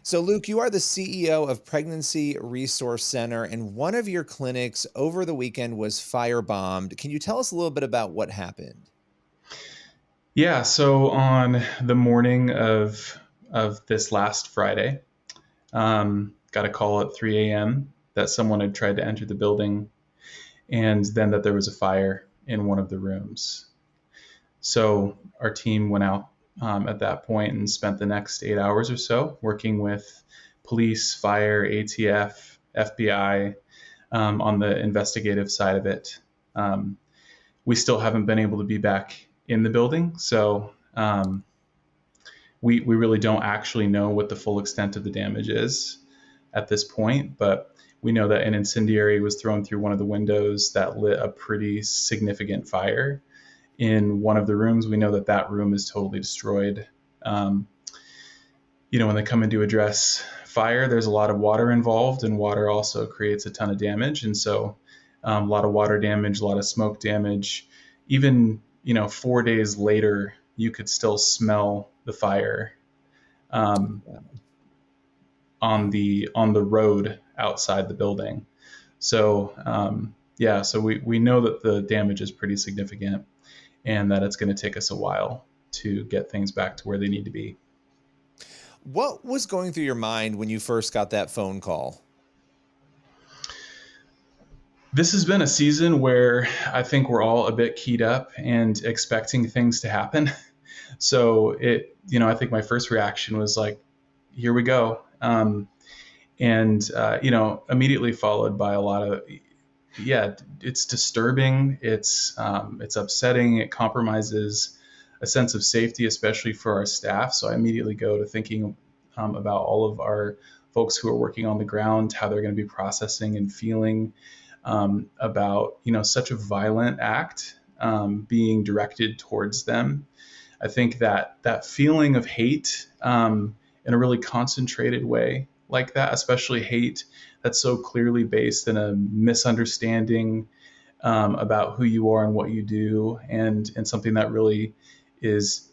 So, Luke, you are the CEO of Pregnancy Resource Center, and one of your clinics over the weekend was firebombed. Can you tell us a little bit about what happened? Yeah, so on the morning of this last Friday, got a call at 3 a.m. that someone had tried to enter the building, and then that there was a fire in one of the rooms. So our team went out at that point and spent the next 8 hours or so working with police, fire, ATF, FBI on the investigative side of it. Um, we still haven't been able to be back in the building, so we really don't actually know what the full extent of the damage is at this point, but we know that an incendiary was thrown through one of the windows that lit a pretty significant fire in one of the rooms. We know that that room is totally destroyed. Um, when they come in to address fire, there's a lot of water involved, and water also creates a ton of damage. And so, a lot of water damage, a lot of smoke damage. Even 4 days later, you could still smell the fire um, on the road outside the building. So yeah, so we know that the damage is pretty significant, and that it's going to take us a while to get things back to where they need to be. What was going through your mind when you first got that phone call? This has been a season where I think we're all a bit keyed up and expecting things to happen. So I think my first reaction was like, here we go. And immediately followed by a lot of, yeah, it's disturbing. It's upsetting. It compromises a sense of safety, especially for our staff. So I immediately go to thinking about all of our folks who are working on the ground, how they're going to be processing and feeling about such a violent act being directed towards them. I think that feeling of hate in a really concentrated way like that, especially hate that's so clearly based in a misunderstanding about who you are and what you do, and something that really is,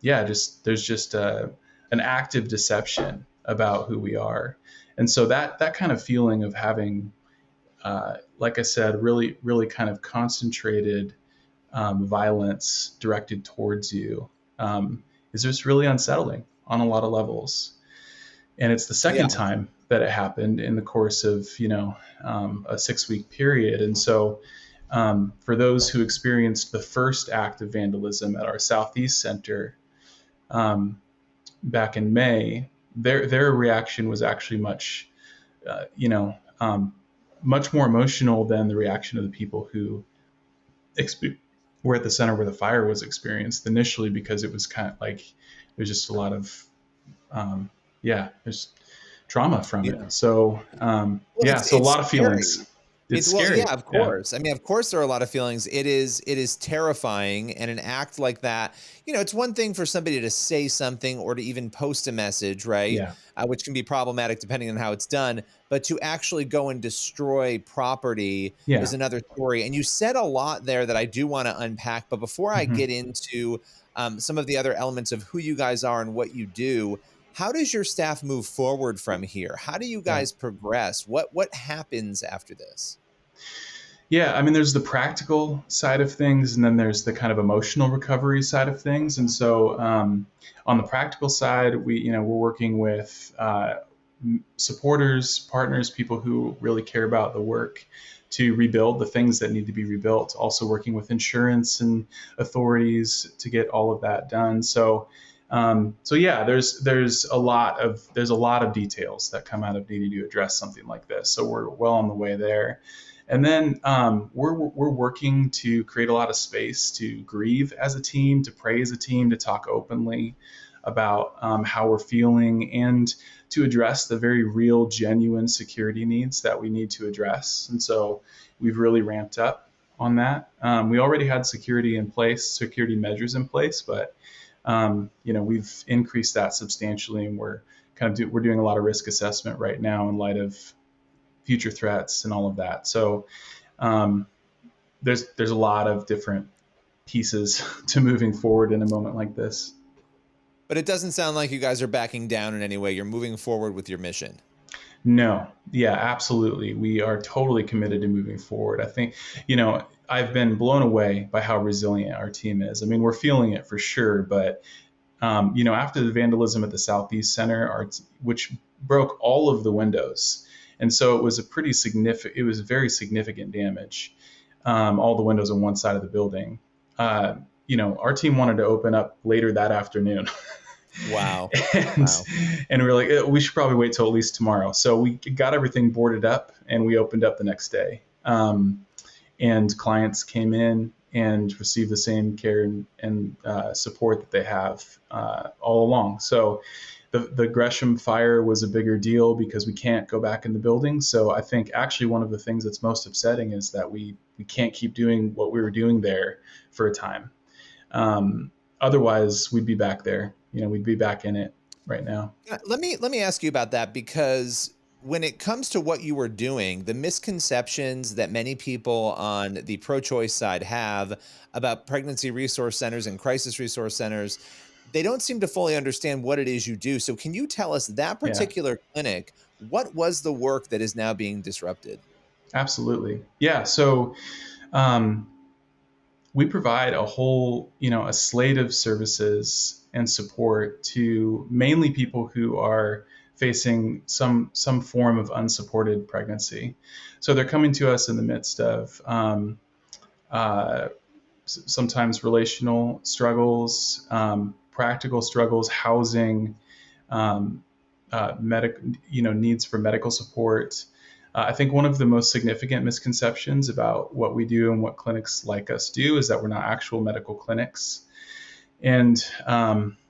just there's just an active deception about who we are, and so that kind of feeling of having, like I said, really really kind of concentrated violence directed towards you is just really unsettling on a lot of levels. And it's the Yeah. second time that it happened in the course of a 6 week period. And so for those who experienced the first act of vandalism at our Southeast Center um, back in May, their reaction was actually uh, you know um, much more emotional than the reaction of the people who exp- were at the center where the fire was experienced initially, because it was kind of like there's just a lot of there's trauma from Yeah. it. So Well, so a it's lot of scary. feelings. It's Well, yeah, scary. of Yeah, course. I mean, of course, there are a lot of feelings. It is terrifying, and an act like that. It's one thing for somebody to say something or to even post a message, right? yeah, Which can be problematic depending on how it's done. But to actually go and destroy property is yeah. another story. And you said a lot there that I do want to unpack. But before I Hmm. get into some of the other elements of who you guys are and what you do, how does your staff move forward from here? How do you Yeah. guys progress? What happens after this? Yeah, I mean, there's the practical side of things, and then there's the kind of emotional recovery side of things. And so, on the practical side, we're working with supporters, partners, people who really care about the work to rebuild the things that need to be rebuilt. Also, working with insurance and authorities to get all of that done. So yeah, there's a lot of details that come out of needing to address something like this. So we're well on the way there. And then we're working to create a lot of space to grieve as a team, to pray as a team, to talk openly about how we're feeling, and to address the very real, genuine security needs that we need to address. And so we've really ramped up on that. We already had security measures in place, but we've increased that substantially, and we're doing a lot of risk assessment right now in light of future threats and all of that. So um, there's a lot of different pieces to moving forward in a moment like this. But it doesn't sound like you guys are backing down in any way. You're moving forward with your mission. No, yeah, absolutely. We are totally committed to moving forward. I think, I've been blown away by how resilient our team is. I mean, we're feeling it for sure, but after the vandalism at the Southeast Center, which broke all of the windows, and so it was very significant damage. All the windows on one side of the building. Our team wanted to open up later that afternoon. Wow. and Wow. and we were like, we should probably wait till at least tomorrow. So we got everything boarded up and we opened up the next day. And clients came in and received the same care and support that they have all along. So the Gresham fire was a bigger deal because we can't go back in the building. So I think actually one of the things that's most upsetting is that we can't keep doing what we were doing there for a time. Otherwise, we'd be back there. We'd be back in it right now. Let me ask you about that, because when it comes to what you were doing, the misconceptions that many people on the pro-choice side have about pregnancy resource centers and crisis resource centers, they don't seem to fully understand what it is you do. So can you tell us that Yeah, particular clinic, what was the work that is now being disrupted? absolutely. Yeah. So um, we provide a slate of services and support to mainly people who are facing some form of unsupported pregnancy. So they're coming to us in the midst of uh, sometimes relational struggles, practical struggles, housing, um, needs for medical support. I think one of the most significant misconceptions about what we do and what clinics like us do is that we're not actual medical clinics. And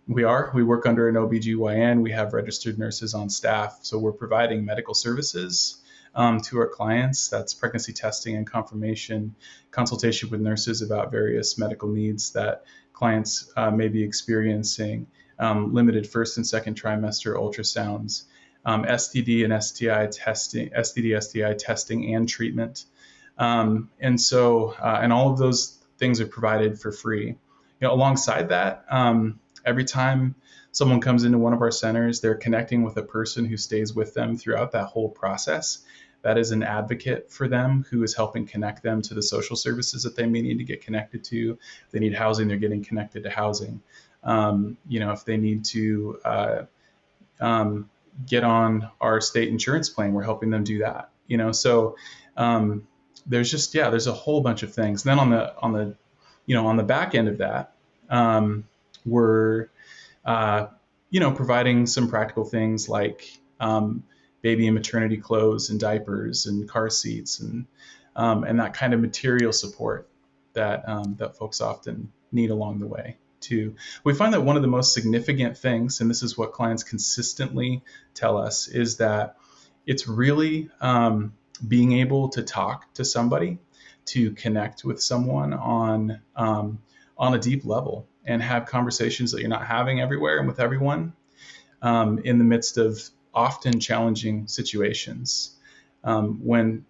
we work under an OBGYN. We have registered nurses on staff. So we're providing medical services to our clients. That's pregnancy testing and confirmation, consultation with nurses about various medical needs that clients may be experiencing, limited first and second trimester ultrasounds, STD and STI testing, STD, STI testing and treatment. And all of those things are provided for free. Alongside that, every time someone comes into one of our centers, they're connecting with a person who stays with them throughout that whole process. That is an advocate for them who is helping connect them to the social services that they may need to get connected to. If they need housing, they're getting connected to housing. If they need to get on our state insurance plan, we're helping them do that. So there's a whole bunch of things. And then on the back end of that, we're providing some practical things like baby and maternity clothes and diapers and car seats and that kind of material support that folks often need along the way too. We find that one of the most significant things, and this is what clients consistently tell us, is that it's really being able to talk to somebody, to connect with someone on a deep level and have conversations that you're not having everywhere and with everyone in the midst of often challenging situations. When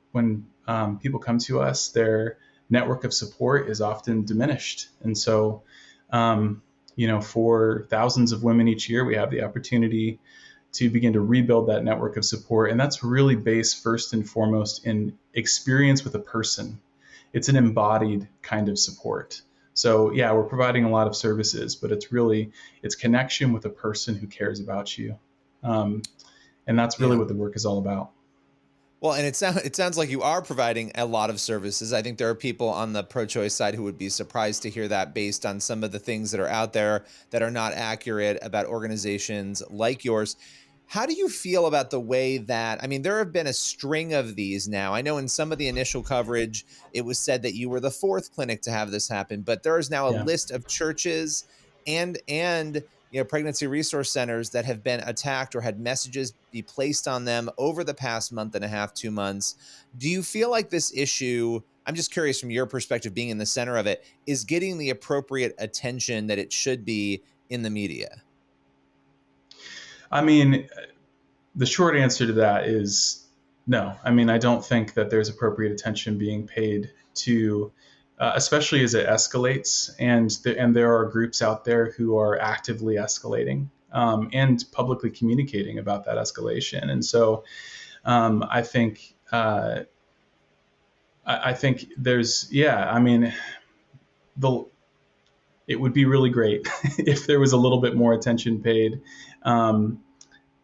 people come to us, their network of support is often diminished. And so, for thousands of women each year, we have the opportunity to begin to rebuild that network of support. And that's really based first and foremost in experience with a person. It's an embodied kind of support. So yeah, we're providing a lot of services, but it's connection with a person who cares about you. And that's really Yeah. what the work is all about. Well, and it sounds like you are providing a lot of services. I think there are people on the pro-choice side who would be surprised to hear that, based on some of the things that are out there that are not accurate about organizations like yours. How do you feel about the way that, I mean, there have been a string of these now. I know in some of the initial coverage, it was said that you were the fourth clinic to have this happen, but there is now a Yeah. list of churches and pregnancy resource centers that have been attacked or had messages be placed on them over the past month and a half, 2 months. Do you feel like this issue, I'm just curious from your perspective, being in the center of it, is getting the appropriate attention that it should be in the media? I mean, the short answer to that is no. I mean, I don't think that there's appropriate attention being paid to especially as it escalates. And there are groups out there who are actively escalating, and publicly communicating about that escalation. And so I think I think there's, yeah, I mean, the it would be really great if there was a little bit more attention paid um,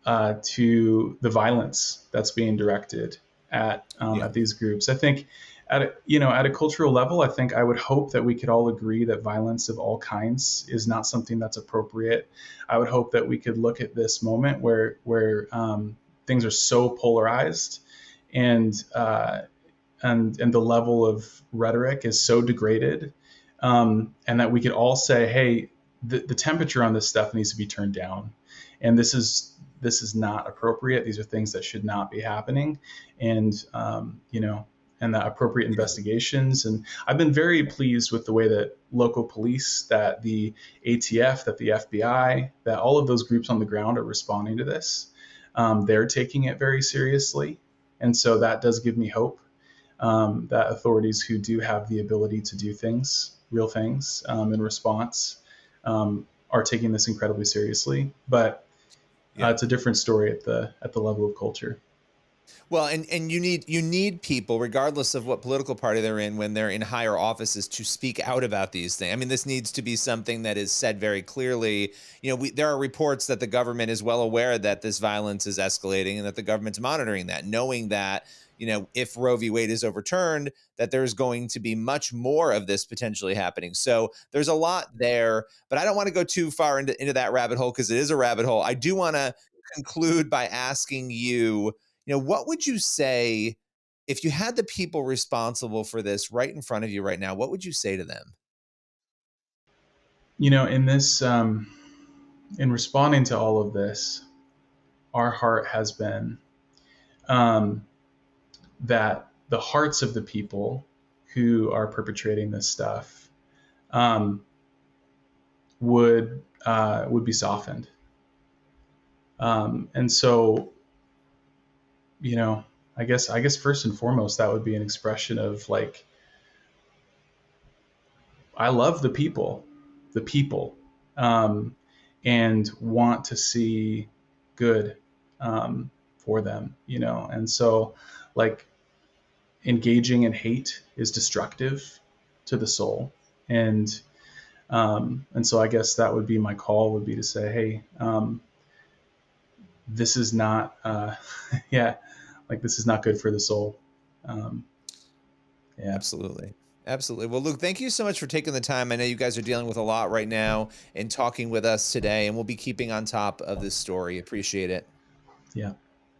to the violence that's being directed Yeah. at these groups. I think at a cultural level, I think I would hope that we could all agree that violence of all kinds is not something that's appropriate. I would hope that we could look at this moment where things are so polarized, and and the level of rhetoric is so degraded, and that we could all say, hey, the temperature on this stuff needs to be turned down, and this is not appropriate. These are things that should not be happening, and and the appropriate investigations. And I've been very pleased with the way that local police, that the ATF, that the FBI, that all of those groups on the ground are responding to this. They're taking it very seriously, and so that does give me hope, that authorities who do have the ability to do things, real things, in response, are taking this incredibly seriously. But Yeah. it's a different story at the level of culture. Well, and you need people, regardless of what political party they're in, when they're in higher offices, to speak out about these things. I mean, this needs to be something that is said very clearly. There are reports that the government is well aware that this violence is escalating, and that the government's monitoring that, knowing that if Roe v. Wade is overturned, that there's going to be much more of this potentially happening. So there's a lot there, but I don't want to go too far into that rabbit hole, because it is a rabbit hole. I do want to conclude by asking you, what would you say if you had the people responsible for this right in front of you right now? What would you say to them? In this, in responding to all of this, our heart has been, um, that the hearts of the people who are perpetrating this stuff, um, would be softened. And so, you know, I guess first and foremost, that would be an expression of like, I love the people, um, and want to see good, for them, and so, like, engaging in hate is destructive to the soul, and so I guess that would be my call, would be to say, hey, this is not, yeah, like, this is not good for the soul. Um, yeah, Absolutely. Absolutely. Well, Luke, thank you so much for taking the time. I know you guys are dealing with a lot right now, and talking with us today, and we'll be keeping on top of this story. Appreciate it. yeah.